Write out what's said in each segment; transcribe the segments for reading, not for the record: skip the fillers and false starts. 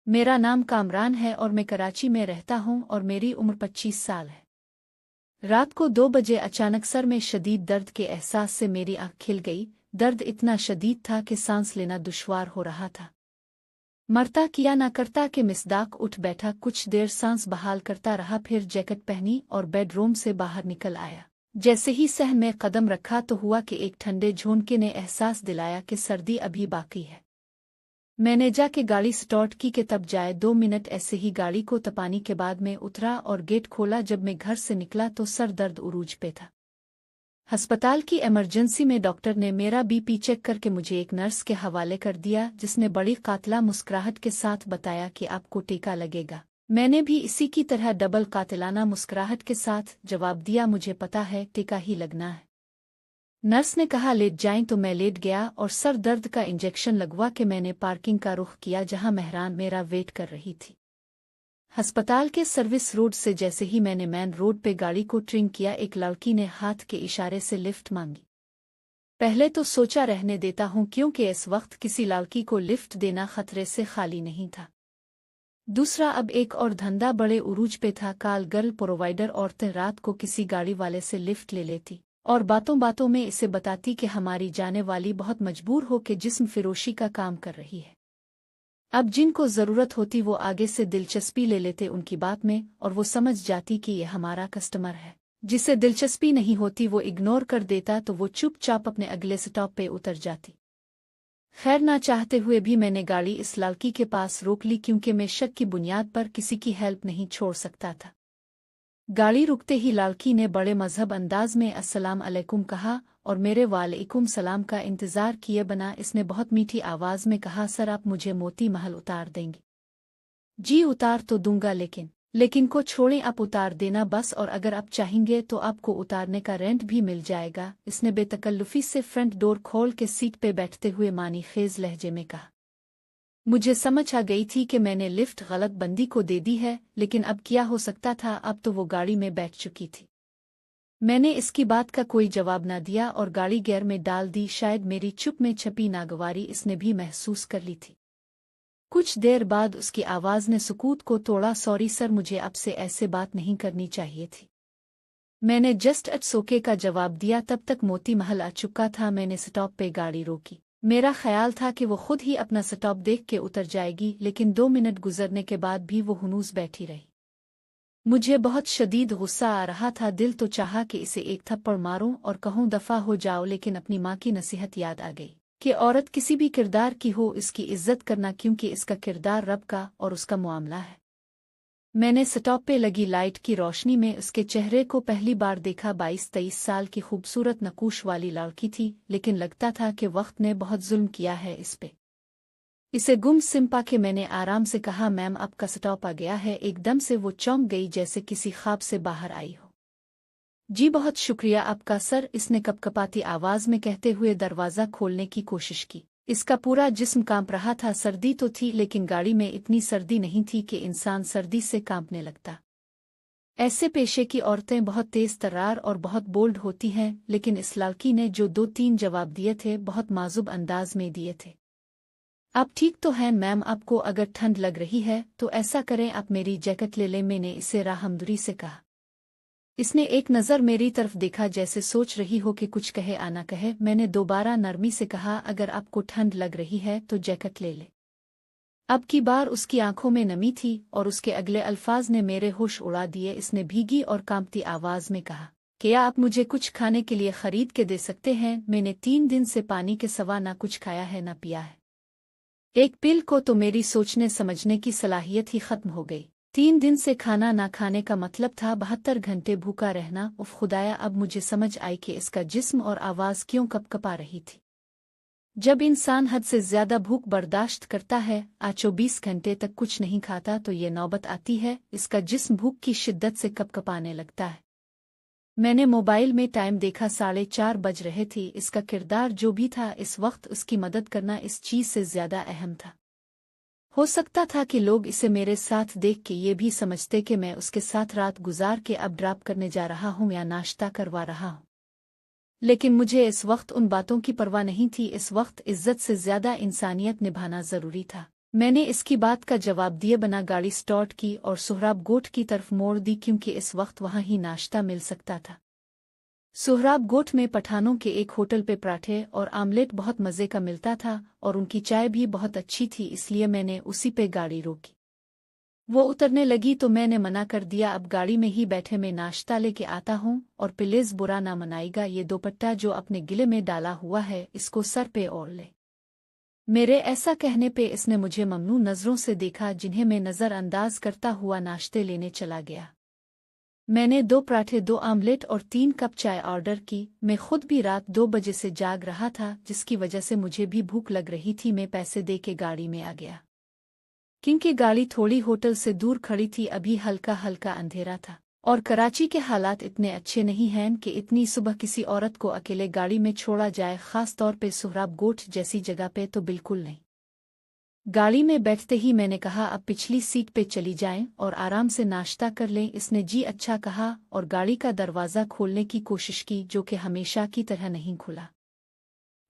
मेरा नाम कामरान है और मैं कराची में रहता हूँ और मेरी उम्र 25 साल है। रात को 2 बजे अचानक सर में शदीद दर्द के एहसास से मेरी आँख खिल गई। दर्द इतना शदीद था कि सांस लेना दुश्वार हो रहा था। मरता किया ना करता कि मिसदाक उठ बैठा, कुछ देर सांस बहाल करता रहा, फिर जैकेट पहनी और बेडरूम से बाहर निकल आया। जैसे ही सहन में कदम रखा तो हुआ कि एक ठंडे झोंके ने एहसास दिलाया कि सर्दी अभी बाकी है। मैंने जाके गाड़ी स्टार्ट की कि तब जाए 2 मिनट ऐसे ही गाड़ी को तपाने के बाद मैं उतरा और गेट खोला। जब मैं घर से निकला तो सर दर्द उरूज पे था। अस्पताल की इमरजेंसी में डॉक्टर ने मेरा बीपी चेक करके मुझे एक नर्स के हवाले कर दिया, जिसने बड़ी कातिला मुस्कुराहट के साथ बताया कि आपको टीका लगेगा। मैंने भी इसी की तरह डबल कातिलाना मुस्कुराहट के साथ जवाब दिया, मुझे पता है, टीका ही लगना है। नर्स ने कहा लेट जाएं तो मैं लेट गया और सर दर्द का इंजेक्शन लगवा के मैंने पार्किंग का रुख किया, जहां मेहरान मेरा वेट कर रही थी। अस्पताल के सर्विस रोड से जैसे ही मैंने मेन रोड पे गाड़ी को ट्रिम किया, एक लड़की ने हाथ के इशारे से लिफ्ट मांगी। पहले तो सोचा रहने देता हूं, क्योंकि इस वक्त किसी लड़की को लिफ्ट देना खतरे से खाली नहीं था। दूसरा, अब एक और धंधा बड़े उरूज पे था। कॉल गर्ल प्रोवाइडर औरतें रात को किसी गाड़ी वाले से लिफ्ट ले लेती और बातों बातों में इसे बताती कि हमारी जाने वाली बहुत मजबूर हो के जिस्म फिरोशी का काम कर रही है। अब जिनको ज़रूरत होती वो आगे से दिलचस्पी ले लेते उनकी बात में, और वो समझ जाती कि ये हमारा कस्टमर है। जिसे दिलचस्पी नहीं होती वो इग्नोर कर देता, तो वो चुपचाप अपने अगले स्टॉप पे उतर जाती। खैर, ना चाहते हुए भी मैंने गाड़ी इस लड़की के पास रोक ली, क्योंकि मैं शक की बुनियाद पर किसी की हेल्प नहीं छोड़ सकता था। गाड़ी रुकते ही लड़की ने बड़े मजहब अंदाज में अस्सलाम अलैकुम कहा और मेरे वालेकुम सलाम का इंतज़ार किए बना इसने बहुत मीठी आवाज़ में कहा, सर आप मुझे मोती महल उतार देंगे? जी उतार तो दूंगा, लेकिन को छोड़ें, आप उतार देना बस, और अगर आप चाहेंगे तो आपको उतारने का रेंट भी मिल जाएगा। इसने बेतकल्लुफी से फ्रंट डोर खोल के सीट पे बैठते हुए मानी खेज लहजे में कहा। मुझे समझ आ गई थी कि मैंने लिफ्ट गलत बंदी को दे दी है, लेकिन अब क्या हो सकता था, अब तो वो गाड़ी में बैठ चुकी थी। मैंने इसकी बात का कोई जवाब ना दिया और गाड़ी गियर में डाल दी। शायद मेरी चुप में छपी नागवारी इसने भी महसूस कर ली थी। कुछ देर बाद उसकी आवाज़ ने सुकूत को तोड़ा, सॉरी सर, मुझे आपसे ऐसे बात नहीं करनी चाहिए थी। मैंने जस्ट इट्स ओके का जवाब दिया। तब तक मोती महल आ चुका था। मैंने स्टॉप पे गाड़ी रोकी। मेरा ख्याल था कि वो खुद ही अपना स्टॉप देख के उतर जाएगी, लेकिन 2 मिनट गुजरने के बाद भी वो हुनूस बैठी रही। मुझे बहुत शदीद गुस्सा आ रहा था। दिल तो चाहा कि इसे एक थप्पड़ मारूं और कहूं दफा हो जाओ, लेकिन अपनी माँ की नसीहत याद आ गई कि औरत किसी भी किरदार की हो, इसकी इज्जत करना, क्योंकि इसका किरदार रब का और उसका मामला है। मैंने स्टॉप पे लगी लाइट की रोशनी में उसके चेहरे को पहली बार देखा। 22-23 साल की खूबसूरत नकूश वाली लड़की थी, लेकिन लगता था कि वक्त ने बहुत जुल्म किया है इस पे। इसे गुम सिम के मैंने आराम से कहा, मैम आपका स्टॉप आ गया है। एकदम से वो चौंक गई, जैसे किसी ख्वाब से बाहर आई हो। जी बहुत शुक्रिया आपका सर, इसने कपकपाती आवाज में कहते हुए दरवाज़ा खोलने की कोशिश की। इसका पूरा जिस्म कांप रहा था। सर्दी तो थी, लेकिन गाड़ी में इतनी सर्दी नहीं थी कि इंसान सर्दी से कांपने लगता। ऐसे पेशे की औरतें बहुत तेज तर्रार और बहुत बोल्ड होती हैं, लेकिन इस लड़की ने जो 2-3 जवाब दिए थे बहुत माज़ूब अंदाज में दिए थे। आप ठीक तो हैं मैम, आपको अगर ठंड लग रही है तो ऐसा करें, आप मेरी जैकेट ले लें, मैंने इसे राहमदरी से कहा। इसने एक नज़र मेरी तरफ देखा, जैसे सोच रही हो कि कुछ कहे आना कहे। मैंने दोबारा नरमी से कहा, अगर आपको ठंड लग रही है तो जैकेट ले ले। अब की बार उसकी आंखों में नमी थी और उसके अगले अल्फाज ने मेरे होश उड़ा दिए। इसने भीगी और कांपती आवाज में कहा, क्या आप मुझे कुछ खाने के लिए खरीद के दे सकते हैं? मैंने 3 दिन से पानी के सिवा ना कुछ खाया है ना पिया है। एक पिल को तो मेरी सोचने समझने की सलाहियत ही खत्म हो गई। 3 दिन से खाना ना खाने का मतलब था 72 घंटे भूखा रहना। उफ खुदाया, अब मुझे समझ आई कि इसका जिस्म और आवाज़ क्यों कपकपा रही थी। जब इंसान हद से ज्यादा भूख बर्दाश्त करता है, 24 घंटे तक कुछ नहीं खाता, तो ये नौबत आती है, इसका जिस्म भूख की शिद्दत से कपकपाने लगता है। मैंने मोबाइल में टाइम देखा, 4:30 बज रहे थे। इसका किरदार जो भी था, इस वक्त उसकी मदद करना इस चीज से ज्यादा अहम था। हो सकता था कि लोग इसे मेरे साथ देख के ये भी समझते कि मैं उसके साथ रात गुजार के अब ड्रॉप करने जा रहा हूँ या नाश्ता करवा रहा हूँ, लेकिन मुझे इस वक्त उन बातों की परवाह नहीं थी। इस वक्त इज्जत से ज्यादा इंसानियत निभाना जरूरी था। मैंने इसकी बात का जवाब दिए बिना गाड़ी स्टार्ट की और सोहराब गोठ की तरफ मोड़ दी क्योंकि इस वक्त वहाँ ही नाश्ता मिल सकता था। सोहराब गोठ में पठानों के एक होटल पे पराठे और आमलेट बहुत मज़े का मिलता था और उनकी चाय भी बहुत अच्छी थी, इसलिए मैंने उसी पे गाड़ी रोकी। वो उतरने लगी तो मैंने मना कर दिया, अब गाड़ी में ही बैठे मैं नाश्ता लेके आता हूँ और प्लीज़ बुरा ना मनाएगा, ये दोपट्टा जो अपने गिले में डाला हुआ है इसको सर पे ओढ़ ले। मेरे ऐसा कहने पे इसने मुझे ममनू नज़रों से देखा, जिन्हें मैं नज़रअंदाज करता हुआ नाश्ते लेने चला गया। मैंने 2 पराठे, 2 आमलेट और 3 कप चाय ऑर्डर की। मैं खुद भी रात 2 बजे से जाग रहा था, जिसकी वजह से मुझे भी भूख लग रही थी। मैं पैसे दे के गाड़ी में आ गया क्योंकि गाड़ी थोड़ी होटल से दूर खड़ी थी। अभी हल्का हल्का अंधेरा था और कराची के हालात इतने अच्छे नहीं हैं कि इतनी सुबह किसी औरत को अकेले गाड़ी में छोड़ा जाए, ख़ास तौर पे सोहराब गोठ जैसी जगह पे तो बिल्कुल नहीं। गाड़ी में बैठते ही मैंने कहा, अब पिछली सीट पे चली जाएं और आराम से नाश्ता कर लें। इसने जी अच्छा कहा और गाड़ी का दरवाज़ा खोलने की कोशिश की, जो कि हमेशा की तरह नहीं खुला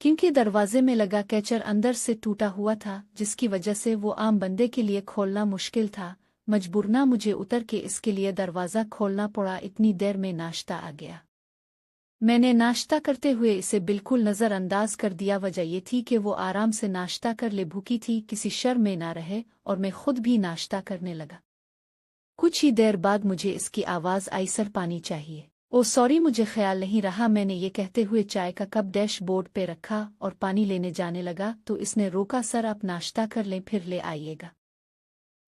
क्योंकि दरवाजे में लगा कैचर अंदर से टूटा हुआ था, जिसकी वजह से वो आम बंदे के लिए खोलना मुश्किल था। मजबूरना मुझे उतर के इसके लिए दरवाज़ा खोलना पड़ा। इतनी देर में नाश्ता आ गया। मैंने नाश्ता करते हुए इसे बिल्कुल नज़रअंदाज कर दिया। वजह ये थी कि वो आराम से नाश्ता कर ले, भूखी थी, किसी शर्म में ना रहे, और मैं खुद भी नाश्ता करने लगा। कुछ ही देर बाद मुझे इसकी आवाज़ आई, सर पानी चाहिए। ओ सॉरी, मुझे ख्याल नहीं रहा। मैंने ये कहते हुए चाय का कप डैशबोर्ड पे रखा और पानी लेने जाने लगा तो इसने रोका, सर आप नाश्ता कर लें फिर ले आइएगा।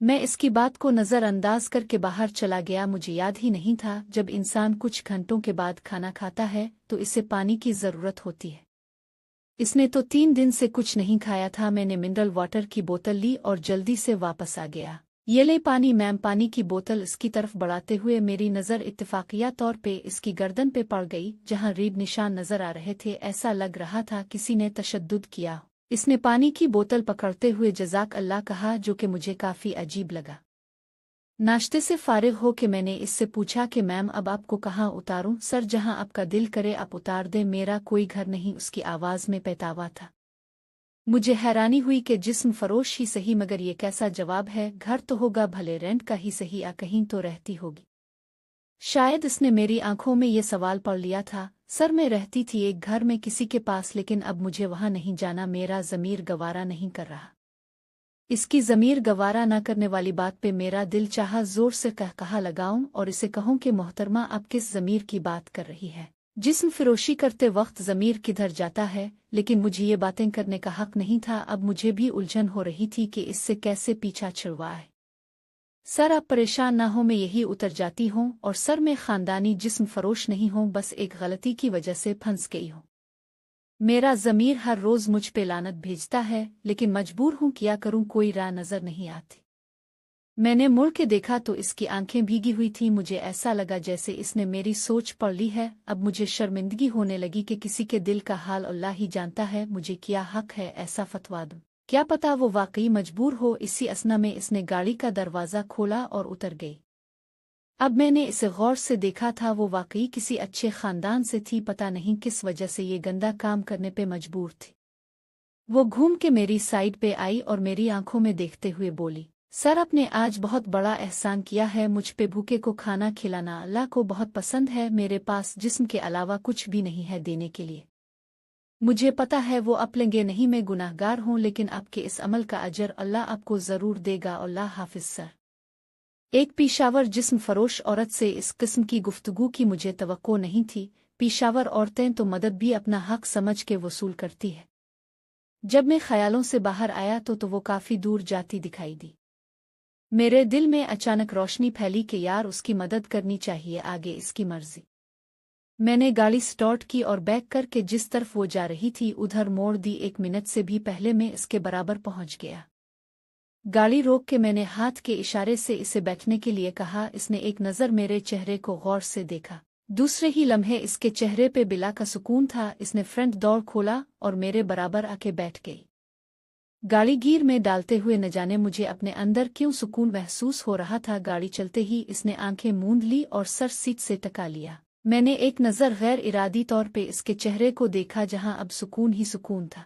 मैं इसकी बात को नज़रअंदाज करके बाहर चला गया। मुझे याद ही नहीं था, जब इंसान कुछ घंटों के बाद खाना खाता है तो इसे पानी की ज़रूरत होती है। इसने तो 3 दिन से कुछ नहीं खाया था। मैंने मिनरल वाटर की बोतल ली और जल्दी से वापस आ गया। ये ले पानी मैम। पानी की बोतल इसकी तरफ बढ़ाते हुए मेरी नज़र इत्तेफाकिया तौर पे इसकी गर्दन पे पड़ गई, जहां रीढ़ निशान नज़र आ रहे थे। ऐसा लग रहा था किसी ने तशद्दुद किया। इसने पानी की बोतल पकड़ते हुए जज़ाक अल्लाह कहा, जो कि मुझे काफ़ी अजीब लगा। नाश्ते से फारिग हो के मैंने इससे पूछा कि मैम अब आपको कहाँ उतारूं? सर जहां आपका दिल करे आप उतार दे, मेरा कोई घर नहीं, उसकी आवाज़ में पैतावा था। मुझे हैरानी हुई कि जिस्म फरोश ही सही, मगर ये कैसा जवाब है? घर तो होगा, भले रेंट का ही सही, आ कहीं तो रहती होगी। शायद इसने मेरी आंखों में ये सवाल पढ़ लिया था। सर मैं रहती थी एक घर में किसी के पास, लेकिन अब मुझे वहां नहीं जाना। मेरा ज़मीर गवारा नहीं कर रहा। इसकी ज़मीर गवारा न करने वाली बात पे मेरा दिल चाहा ज़ोर से कहा लगाऊं और इसे कहूं कि मोहतरमा आप किस ज़मीर की बात कर रही है? जिस्म फिरोशी करते वक्त ज़मीर किधर जाता है? लेकिन मुझे ये बातें करने का हक नहीं था। अब मुझे भी उलझन हो रही थी कि इससे कैसे पीछा छुड़वाए। सर आप परेशान ना हो, मैं यही उतर जाती हूँ। और सर मैं ख़ानदानी जिस्म फरोश नहीं हूँ, बस एक गलती की वजह से फंस गई हूँ। मेरा ज़मीर हर रोज़ मुझ पे लानत भेजता है, लेकिन मजबूर हूँ, क्या करूँ, कोई राह नज़र नहीं आती। मैंने मुड़ के देखा तो इसकी आंखें भीगी हुई थीं। मुझे ऐसा लगा जैसे इसने मेरी सोच पढ़ ली है। अब मुझे शर्मिंदगी होने लगी कि किसी के दिल का हाल अल्लाह ही जानता है। मुझे क्या हक है ऐसा फतवा दूं? क्या पता वो वाकई मजबूर हो। इसी असना में इसने गाड़ी का दरवाज़ा खोला और उतर गई। अब मैंने इसे गौर से देखा था, वो वाकई किसी अच्छे ख़ानदान से थी। पता नहीं किस वजह से ये गंदा काम करने पे मजबूर थी। वो घूम के मेरी साइड पे आई और मेरी आंखों में देखते हुए बोली, सर आपने आज बहुत बड़ा एहसान किया है, मुझ पे भूखे को खाना खिलाना अल्लाह को बहुत पसंद है। मेरे पास जिस्म के अलावा कुछ भी नहीं है देने के लिए। मुझे पता है वो आप लेंगे नहीं, मैं गुनाहगार हूँ, लेकिन आपके इस अमल का अजर अल्लाह आपको ज़रूर देगा। अल्लाह हाफिज सर। एक पेशावर जिस्म फरोश औरत से इस किस्म की गुफ्तगू की मुझे तवक्को नहीं थी। पेशावर औरतें तो मदद भी अपना हक समझ के वसूल करती है। जब मैं ख्यालों से बाहर आया तो वो काफ़ी दूर जाती दिखाई दी। मेरे दिल में अचानक रोशनी फैली कि यार उसकी मदद करनी चाहिए, आगे इसकी मर्जी। मैंने गाड़ी स्टार्ट की और बैक करके जिस तरफ वो जा रही थी उधर मोड़ दी। 1 मिनट से भी पहले मैं इसके बराबर पहुंच गया। गाड़ी रोक के मैंने हाथ के इशारे से इसे बैठने के लिए कहा। इसने एक नज़र मेरे चेहरे को गौर से देखा। दूसरे ही लम्हे इसके चेहरे पे बिला का सुकून था। इसने फ्रंट डोर खोला और मेरे बराबर आके बैठ गई। गाड़ी गियर में डालते हुए न जाने मुझे अपने अंदर क्यों सुकून महसूस हो रहा था। गाड़ी चलते ही इसने आंखें मूंद ली और सर सीट से टका लिया। मैंने एक नज़र गैर इरादी तौर पे इसके चेहरे को देखा, जहां अब सुकून ही सुकून था।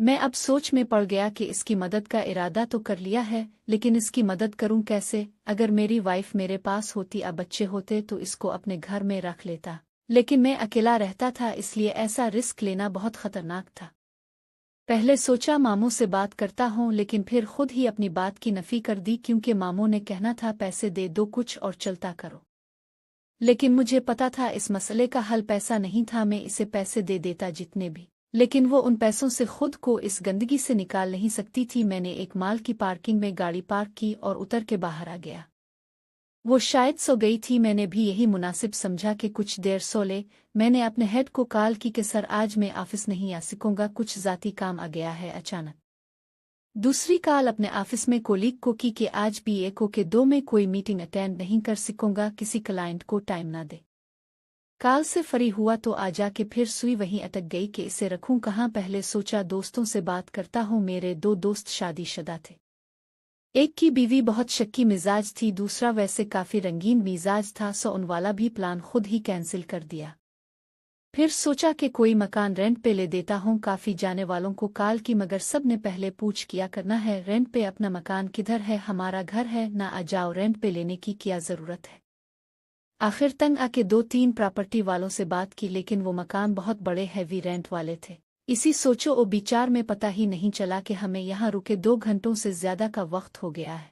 मैं अब सोच में पड़ गया कि इसकी मदद का इरादा तो कर लिया है, लेकिन इसकी मदद करूं कैसे? अगर मेरी वाइफ मेरे पास होती, अब बच्चे होते तो इसको अपने घर में रख लेता, लेकिन मैं अकेला रहता था, इसलिए ऐसा रिस्क लेना बहुत खतरनाक था। पहले सोचा मामू से बात करता हूं, लेकिन फिर खुद ही अपनी बात की नफी कर दी, क्योंकि मामू ने कहना था पैसे दे दो कुछ और चलता करो। लेकिन मुझे पता था इस मसले का हल पैसा नहीं था। मैं इसे पैसे दे देता जितने भी, लेकिन वो उन पैसों से खुद को इस गंदगी से निकाल नहीं सकती थी। मैंने एक मॉल की पार्किंग में गाड़ी पार्क की और उतर के बाहर आ गया। वो शायद सो गई थी, मैंने भी यही मुनासिब समझा कि कुछ देर सो ले। मैंने अपने हेड को कॉल की कि सर आज मैं ऑफिस नहीं आ सकूंगा, कुछ ज़ाती काम आ गया है अचानक। दूसरी कॉल अपने ऑफिस में कोलीग को की कि आज भी एको के 2 में कोई मीटिंग अटेंड नहीं कर सकूंगा, किसी क्लाइंट को टाइम ना दे। काल से फरी हुआ तो आ जाके फिर सुई वहीं अटक गई कि इसे रखूं कहाँ। पहले सोचा दोस्तों से बात करता हूँ। मेरे 2 दोस्त शादीशुदा थे। एक की बीवी बहुत शक्की मिजाज थी, दूसरा वैसे काफी रंगीन मिजाज था, सो उन वाला भी प्लान खुद ही कैंसिल कर दिया। फिर सोचा कि कोई मकान रेंट पे ले देता हूँ। काफी जाने वालों को कॉल की, मगर सब ने पहले पूछ किया करना है रेंट पे अपना मकान किधर है, हमारा घर है ना, आ जाओ रेंट पे लेने की क्या जरूरत है। आखिर तंग आके 2-3 प्रॉपर्टी वालों से बात की, लेकिन वो मकान बहुत बड़े हैवी रेंट वाले थे। इसी सोचो ओ विचार में पता ही नहीं चला कि हमें यहाँ रुके 2 घंटों से ज्यादा का वक्त हो गया है।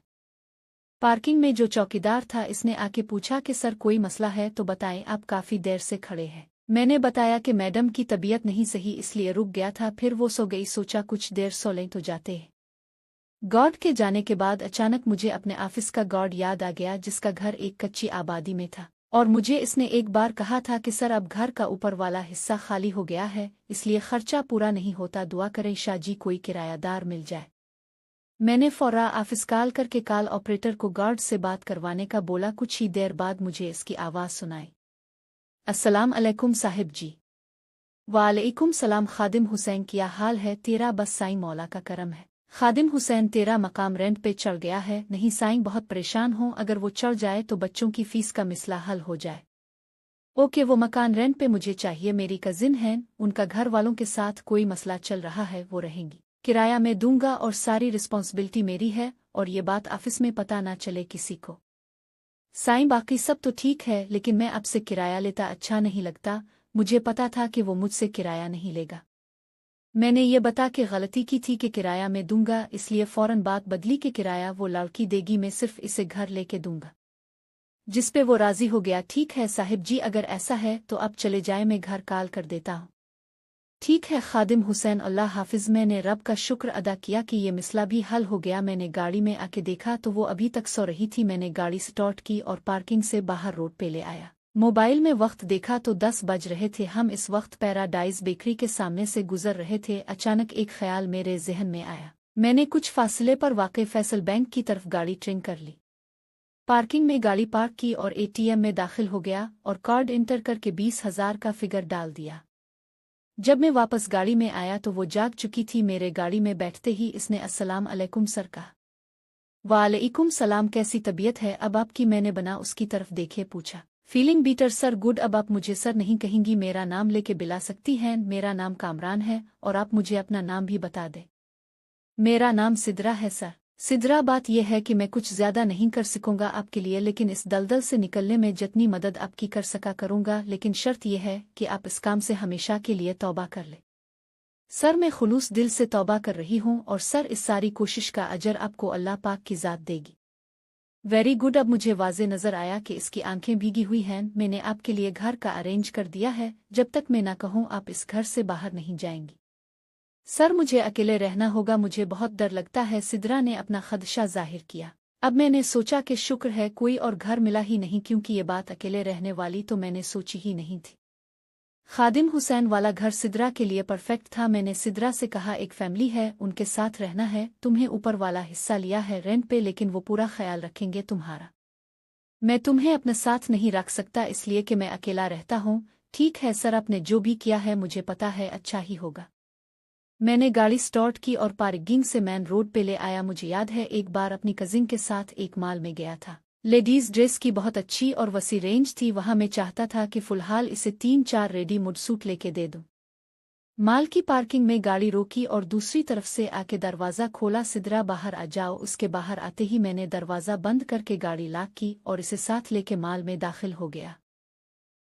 पार्किंग में जो चौकीदार था इसने आके पूछा कि सर कोई मसला है तो बताएं, आप काफी देर से खड़े हैं। मैंने बताया कि मैडम की तबीयत नहीं सही इसलिए रुक गया था। फिर वो सो गई, सोचा कुछ देर सो लें तो जाते हैं। गार्ड के जाने के बाद अचानक मुझे अपने ऑफिस का गार्ड याद आ गया, जिसका घर एक कच्ची आबादी में था, और मुझे इसने एक बार कहा था कि सर अब घर का ऊपर वाला हिस्सा खाली हो गया है, इसलिए खर्चा पूरा नहीं होता, दुआ करें शाहजी कोई किरायादार मिल जाए। मैंने फौरा ऑफिस कॉल करके कॉल ऑपरेटर को गार्ड से बात करवाने का बोला। कुछ ही देर बाद मुझे इसकी आवाज़ सुनाई। अस्सलाम अलैकुम साहिब जी। वालेकुम सलाम। खादिम हुसैन, क्या हाल है तेरा? बस साईं मौला का करम है। खादिम हुसैन, तेरा मकाम रेंट पे चढ़ गया है? नहीं साईं, बहुत परेशान हूँ, अगर वो चढ़ जाए तो बच्चों की फीस का मिसला हल हो जाए। ओके, वो मकान रेंट पे मुझे चाहिए, मेरी कजिन है, उनका घर वालों के साथ कोई मसला चल रहा है, वो रहेंगी, किराया मैं दूंगा और सारी रिस्पॉन्सिबिलिटी मेरी है, और ये बात ऑफिस में पता ना चले किसी को। साईं बाकी सब तो ठीक है, लेकिन मैं आपसे किराया लेता अच्छा नहीं लगता। मुझे पता था कि वो मुझसे किराया नहीं लेगा। मैंने ये बता के गलती की थी कि किराया मैं दूंगा, इसलिए फौरन बात बदली कि किराया वो लड़की देगी, मैं सिर्फ इसे घर लेके दूंगा। जिस पे वो राजी हो गया। ठीक है साहिब जी, अगर ऐसा है तो आप चले जाए, मैं घर कॉल कर देता हूँ। ठीक है खादिम हुसैन, अल्लाह हाफिज। मैंने रब का शुक्र अदा किया कि ये मिसला भी हल हो गया। मैंने गाड़ी में आके देखा तो वो अभी तक सो रही थी। मैंने गाड़ी स्टार्ट की और पार्किंग से बाहर रोड पे ले आया। मोबाइल में वक्त देखा तो 10 बज रहे थे। हम इस वक्त पैराडाइज बेकरी के सामने से गुजर रहे थे। अचानक एक ख्याल मेरे जहन में आया। मैंने कुछ फासले पर वाक़ई फैसल बैंक की तरफ गाड़ी ट्रेन कर ली, पार्किंग में गाड़ी पार्क की और एटीएम में दाखिल हो गया और कार्ड इंटर करके 20,000 का फिगर डाल दिया। जब मैं वापस गाड़ी में आया तो वो जाग चुकी थी। मेरे गाड़ी में बैठते ही इसने अस्सलाम अलैकुम सर कहा। वालेकुम सलाम, कैसी तबीयत है अब आपकी? मैंने बना उसकी तरफ देखे पूछा। Feeling better sir, good. अब आप मुझे सर नहीं कहेंगी, मेरा नाम लेके बुला सकती हैं। मेरा नाम कामरान है, और आप मुझे अपना नाम भी बता दें। मेरा नाम सिद्रा है सर। सिद्रा, बात यह है कि मैं कुछ ज्यादा नहीं कर सकूंगा आपके लिए, लेकिन इस दलदल से निकलने में जितनी मदद आपकी कर सका करूंगा, लेकिन शर्त यह है कि आप इस काम से हमेशा के लिए तौबा कर ले। सर मैं खुलूस दिल से तौबा कर रही हूँ, और सर इस सारी कोशिश का अजर आपको अल्लाह पाक की ज़ात देगी। Very good. अब मुझे वाज़े नज़र आया कि इसकी आंखें भीगी हुई हैं। मैंने आपके लिए घर का अरेंज कर दिया है, जब तक मैं ना कहूँ आप इस घर से बाहर नहीं जाएंगी। सर मुझे अकेले रहना होगा, मुझे बहुत डर लगता है। सिद्रा ने अपना खदशा जाहिर किया। अब मैंने सोचा कि शुक्र है कोई और घर मिला ही नहीं, क्योंकि ये बात अकेले रहने वाली तो मैंने सोची ही नहीं थी। खादिम हुसैन वाला घर सिद्रा के लिए परफेक्ट था। मैंने सिद्रा से कहा एक फैमिली है, उनके साथ रहना है, तुम्हें ऊपर वाला हिस्सा लिया है रेंट पे, लेकिन वो पूरा ख्याल रखेंगे तुम्हारा। मैं तुम्हें अपने साथ नहीं रख सकता इसलिए कि मैं अकेला रहता हूँ। ठीक है सर, आपने जो भी किया है मुझे पता है अच्छा ही होगा। मैंने गाड़ी स्टार्ट की और पार्किंग से मेन रोड पे ले आया। मुझे याद है एक बार अपनी कजिन के साथ एक मॉल में गया था। लेडीज ड्रेस की बहुत अच्छी और वसी रेंज थी। वहां मैं चाहता था कि फिलहाल इसे 3-4 रेडी मेड सूट लेके दे दूं। माल की पार्किंग में गाड़ी रोकी और दूसरी तरफ से आके दरवाज़ा खोला। सिद्रा बाहर आ जाओ। उसके बाहर आते ही मैंने दरवाज़ा बंद करके गाड़ी लॉक की और इसे साथ लेके माल में दाखिल हो गया।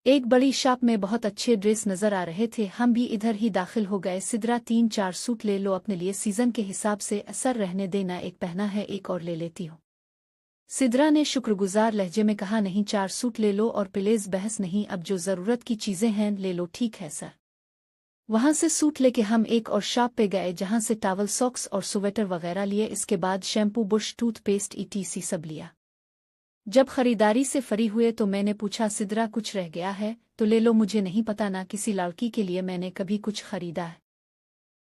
एक बड़ी शॉप में बहुत अच्छे ड्रेस नजर आ रहे थे। हम भी इधर ही दाखिल हो गए। सिद्रा 3-4 सूट ले लो अपने लिए, सीजन के हिसाब से असर रहने देना, एक पहना है एक और ले लेती हूँ। सिद्रा ने शुक्रगुजार लहजे में कहा, नहीं 4 सूट ले लो और प्लीज बहस नहीं, अब जो ज़रूरत की चीज़ें हैं ले लो। ठीक है सर। वहां से सूट लेके हम एक और शॉप पे गए जहां से टॉवल, सॉक्स और स्वेटर वगैरह लिए। इसके बाद शैम्पू, बुश, टूथपेस्ट ETC सब लिया। जब खरीदारी से फ्री हुए तो मैंने पूछा, सिद्रा कुछ रह गया है तो ले लो, मुझे नहीं पता ना किसी लड़की के लिए मैंने कभी कुछ खरीदा है।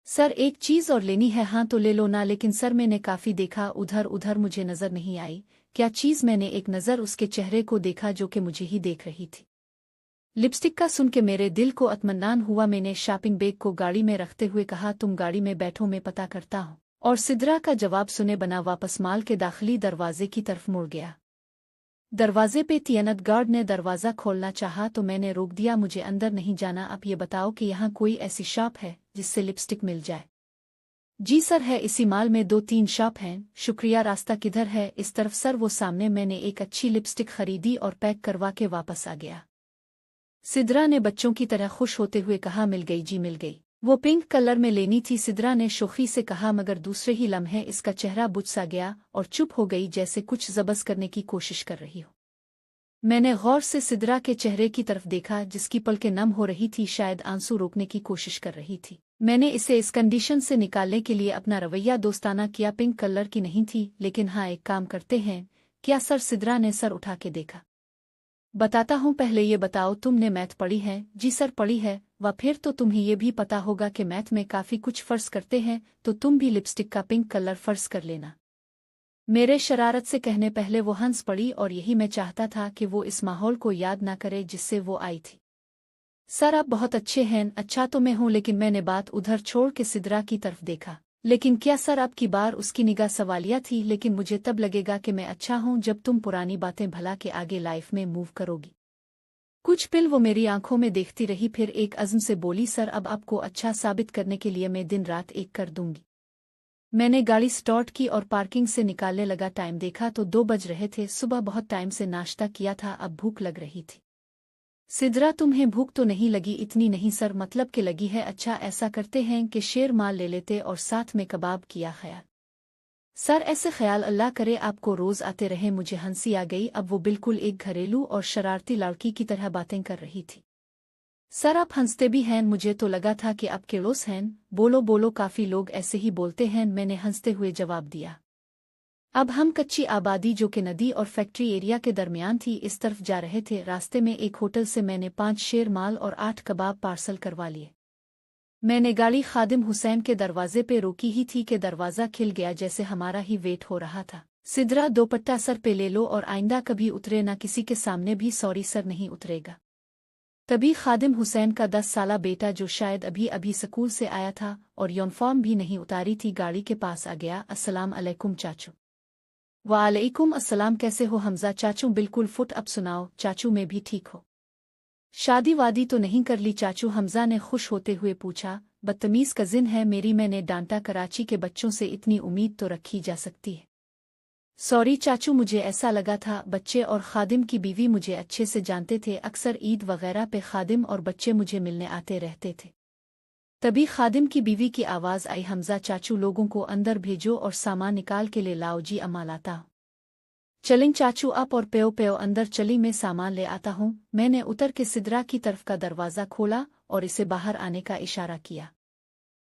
सर एक चीज़ और लेनी है। हाँ तो ले लो ना। लेकिन सर मैंने काफ़ी देखा, उधर उधर मुझे नज़र नहीं आई। क्या चीज़? मैंने एक नज़र उसके चेहरे को देखा जो कि मुझे ही देख रही थी। लिपस्टिक का सुन के मेरे दिल को इत्मीनान हुआ। मैंने शॉपिंग बैग को गाड़ी में रखते हुए कहा, तुम गाड़ी में बैठो, मैं पता करता हूँ। और सिद्रा का जवाब सुने बना वापस माल के दाखिली दरवाजे की तरफ मुड़ गया। दरवाजे पे तैनात गार्ड ने दरवाज़ा खोलना चाहा तो मैंने रोक दिया, मुझे अंदर नहीं जाना। आप ये बताओ कि यहाँ कोई ऐसी शॉप है जिससे लिपस्टिक मिल जाए? जी सर है, इसी माल में 2-3 शॉप हैं। शुक्रिया, रास्ता किधर है? इस तरफ सर, वो सामने। मैंने एक अच्छी लिपस्टिक खरीदी और पैक करवा के वापस आ गया। सिद्रा ने बच्चों की तरह खुश होते हुए कहा, मिल गई जी मिल गई। वो पिंक कलर में लेनी थी। सिद्रा ने शोखी से कहा, मगर दूसरे ही लम्हे इसका चेहरा बुझ सा गया और चुप हो गई, जैसे कुछ जबस करने की कोशिश कर रही हो। मैंने गौर से सिद्रा के चेहरे की तरफ देखा जिसकी पलकें नम हो रही थी, शायद आंसू रोकने की कोशिश कर रही थी। मैंने इसे इस कंडीशन से निकालने के लिए अपना रवैया दोस्ताना किया। पिंक कलर की नहीं थी, लेकिन हाँ एक काम करते हैं क्या सर? सिद्रा ने सर उठा के देखा। बताता हूँ, पहले ये बताओ तुमने मैथ पढ़ी है? जी सर पढ़ी है। व फिर तो तुम्हें ये भी पता होगा कि मैथ में काफ़ी कुछ फर्ज करते हैं, तो तुम भी लिपस्टिक का पिंक कलर फर्ज कर लेना। मेरे शरारत से कहने पहले वो हंस पड़ी और यही मैं चाहता था कि वो इस माहौल को याद ना करे जिससे वो आई थी। सर आप बहुत अच्छे हैं। अच्छा तो मैं हूँ, लेकिन मैंने बात उधर छोड़ के सिद्रा की तरफ देखा। लेकिन क्या सर? अब की बार उसकी निगाह सवालिया थी। लेकिन मुझे तब लगेगा कि मैं अच्छा हूँ जब तुम पुरानी बातें भला के आगे लाइफ में मूव करोगी। कुछ पल वो मेरी आंखों में देखती रही, फिर एक अज़्म से बोली, सर अब आपको अच्छा साबित करने के लिए मैं दिन रात एक कर दूंगी। मैंने गाड़ी स्टार्ट की और पार्किंग से निकालने लगा। टाइम देखा तो 2 बज रहे थे। सुबह बहुत टाइम से नाश्ता किया था, अब भूख लग रही थी। सिद्रा तुम्हें भूख तो नहीं लगी? इतनी नहीं सर, मतलब कि लगी है। अच्छा ऐसा करते हैं कि शेर माल ले लेते और साथ में कबाब। किया ख्याल? सर ऐसे ख्याल अल्लाह करे आपको रोज आते रहे। मुझे हंसी आ गई। अब वो बिल्कुल एक घरेलू और शरारती लड़की की तरह बातें कर रही थी। सर आप हंसते भी हैं? मुझे तो लगा था कि आप केड़ोस हैं। बोलो बोलो, काफी लोग ऐसे ही बोलते हैं, मैंने हंसते हुए जवाब दिया। अब हम कच्ची आबादी जो कि नदी और फैक्ट्री एरिया के दरमियान थी, इस तरफ जा रहे थे। रास्ते में एक होटल से मैंने 5 शेर माल और 8 कबाब पार्सल करवा लिए। मैंने गाड़ी खादिम हुसैन के दरवाजे पे रोकी ही थी कि दरवाज़ा खिल गया, जैसे हमारा ही वेट हो रहा था। सिद्रा, दोपट्टा सर पे ले लो और आइंदा कभी उतरे ना किसी के सामने भी। सॉरी सर, नहीं उतरेगा। तभी खादिम हुसैन का 10 साला बेटा, जो शायद अभी अभी स्कूल से आया था और यूनिफॉर्म भी नहीं उतारी थी, गाड़ी के पास आ गया। अस्सलाम अलैकुम चाचू। वालेकुम अस्सलाम, कैसे हो हमजा? चाचू बिल्कुल फुट। अब सुनाओ चाचू, मैं भी ठीक हो। शादी वादी तो नहीं कर ली चाचू? हमजा ने खुश होते हुए पूछा। बदतमीज कजिन है मेरी, मैंने डांटा। कराची के बच्चों से इतनी उम्मीद तो रखी जा सकती है। सॉरी चाचू, मुझे ऐसा लगा था। बच्चे और खादिम की बीवी मुझे अच्छे से जानते थे, अक्सर ईद वगैरह पे खादिम और बच्चे मुझे मिलने आते रहते थे। तभी खादिम की बीवी की आवाज़ आई, हमजा चाचू लोगों को अंदर भेजो और सामान निकाल के ले लाओ। जी अम्मा लाता हूँ। चलें चाचू आप और प्यो प्यो अंदर चली, मैं सामान ले आता हूँ। मैंने उतर के सिद्रा की तरफ का दरवाज़ा खोला और इसे बाहर आने का इशारा किया।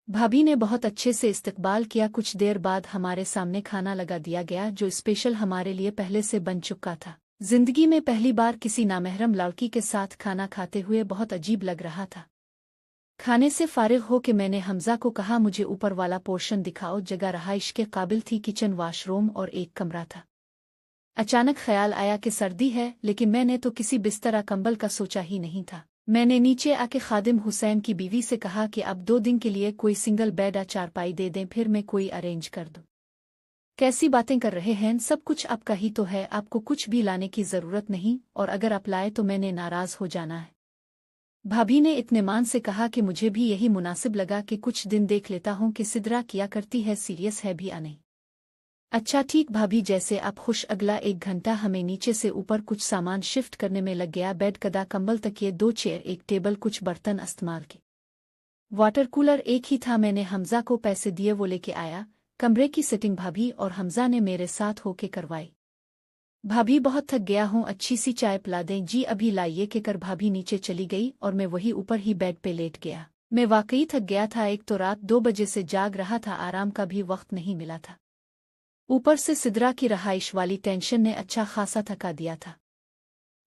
भाभी ने बहुत अच्छे से इस्तकबाल किया। कुछ देर बाद हमारे सामने खाना लगा दिया गया जो स्पेशल हमारे लिए पहले से बन चुका था। जिंदगी में पहली बार किसी नामहरम लड़की के साथ खाना खाते हुए बहुत अजीब लग रहा था। खाने से फारिग हो के मैंने हमजा को कहा, मुझे ऊपर वाला पोर्शन दिखाओ। जगह रहाइश के काबिल थी, किचन, वाशरूम और एक कमरा था। अचानक ख्याल आया कि सर्दी है, लेकिन मैंने तो किसी बिस्तरा कंबल का सोचा ही नहीं था। मैंने नीचे आके खादिम हुसैन की बीवी से कहा कि अब 2 दिन के लिए कोई सिंगल बेड या चारपाई दे दें, फिर मैं कोई अरेंज कर दूं। कैसी बातें कर रहे हैं, सब कुछ आपका ही तो है, आपको कुछ भी लाने की जरूरत नहीं, और अगर आप लाए तो मैंने नाराज हो जाना है। भाभी ने इत्मीनान से कहा कि मुझे भी यही मुनासिब लगा कि कुछ दिन देख लेता हूँ कि सिद्रा क्या करती है, सीरियस है भी या नहीं। अच्छा ठीक भाभी, जैसे आप खुश। अगला 1 घंटा हमें नीचे से ऊपर कुछ सामान शिफ्ट करने में लग गया। बेड, गदा, कंबल, तकिए, 2 चेयर, 1 टेबल, कुछ बर्तन इस्तेमाल के। वाटर कूलर एक ही था। मैंने हमजा को पैसे दिए, वो लेके आया। कमरे की सेटिंग भाभी और हमजा ने मेरे साथ होके करवाई। भाभी बहुत थक गया हूँ, अच्छी सी चाय पिला दें। जी अभी लाइए के कर भाभी नीचे चली गई और मैं वही ऊपर ही बेड पे लेट गया। मैं वाकई थक गया था। एक तो रात 2 बजे से जाग रहा था, आराम का भी वक्त नहीं मिला था। ऊपर से सिद्रा की रहाइश वाली टेंशन ने अच्छा खासा थका दिया था।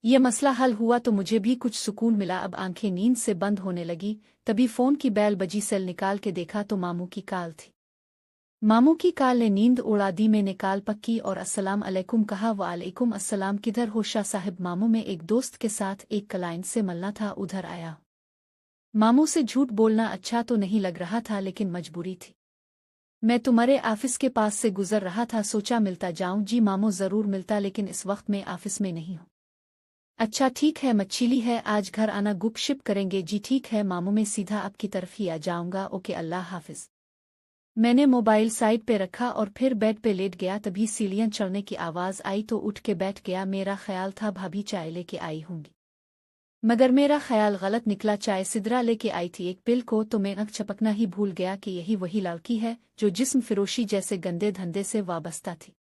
ये मसला हल हुआ तो मुझे भी कुछ सुकून मिला। अब आंखें नींद से बंद होने लगी, तभी फोन की बेल बजी। सेल निकाल के देखा तो मामू की कॉल थी। मामू की कॉल ने नींद उड़ा दी। मैंने कॉल पक्की और अस्सलाम अलैकुम कहा। वालेकुम अस्सलाम, किधर हो शाह साहब? मामू में एक दोस्त के साथ एक क्लाइंट से मिलना था, उधर आया। मामू से झूठ बोलना अच्छा तो नहीं लग रहा था, लेकिन मजबूरी थी। मैं तुम्हारे ऑफिस के पास से गुजर रहा था, सोचा मिलता जाऊं। जी मामू जरूर मिलता, लेकिन इस वक्त मैं ऑफिस में नहीं हूं। अच्छा ठीक है, मच्छीली है, आज घर आना, गुप शिप करेंगे। जी ठीक है मामू, मैं सीधा आपकी तरफ ही आ जाऊंगा। ओके, अल्लाह हाफिज। मैंने मोबाइल साइड पे रखा और फिर बेड पे लेट गया। तभी सीढ़ियां चढ़ने की आवाज आई तो उठ के बैठ गया। मेरा ख्याल था भाभी चाय लेके आई होंगी, मगर मेरा ख्याल गलत निकला। चाय सिद्रा लेके आई थी एक पिल को, तो मैं आंख झपकना ही भूल गया कि यही वही लड़की है जो जिस्म फिरोशी जैसे गंदे धंधे से वाबस्ता थी।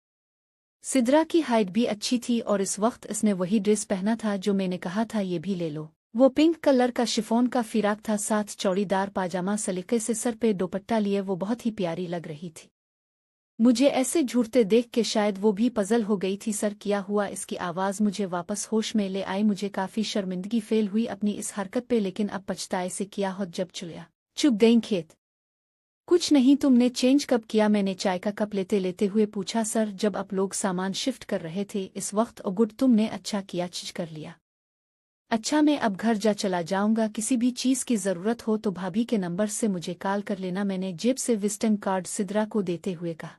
सिद्रा की हाइट भी अच्छी थी और इस वक्त इसने वही ड्रेस पहना था जो मैंने कहा था ये भी ले लो। वो पिंक कलर का शिफॉन का फिराक था, साथ चौड़ीदार पाजामा, सलीके से सर पे दुपट्टा लिए वो बहुत ही प्यारी लग रही थी। मुझे ऐसे झूठते देख के शायद वो भी पजल हो गई थी। सर क्या हुआ? इसकी आवाज़ मुझे वापस होश में ले आई। मुझे काफ़ी शर्मिंदगी फेल हुई अपनी इस हरकत पे, लेकिन अब पछताए से क्या हो जब चुप गई खेत। कुछ नहीं, तुमने चेंज कब किया? मैंने चाय का कप लेते लेते हुए पूछा। सर, जब आप लोग सामान शिफ्ट कर रहे थे इस वक्त। ओ गुड, तुमने अच्छा किया, चीज कर लिया। अच्छा, मैं अब घर जा चला जाऊंगा। किसी भी चीज़ की ज़रूरत हो तो भाभी के नंबर से मुझे कॉल कर लेना। मैंने जेब से विजिटिंग कार्ड सिद्रा को देते हुए कहा।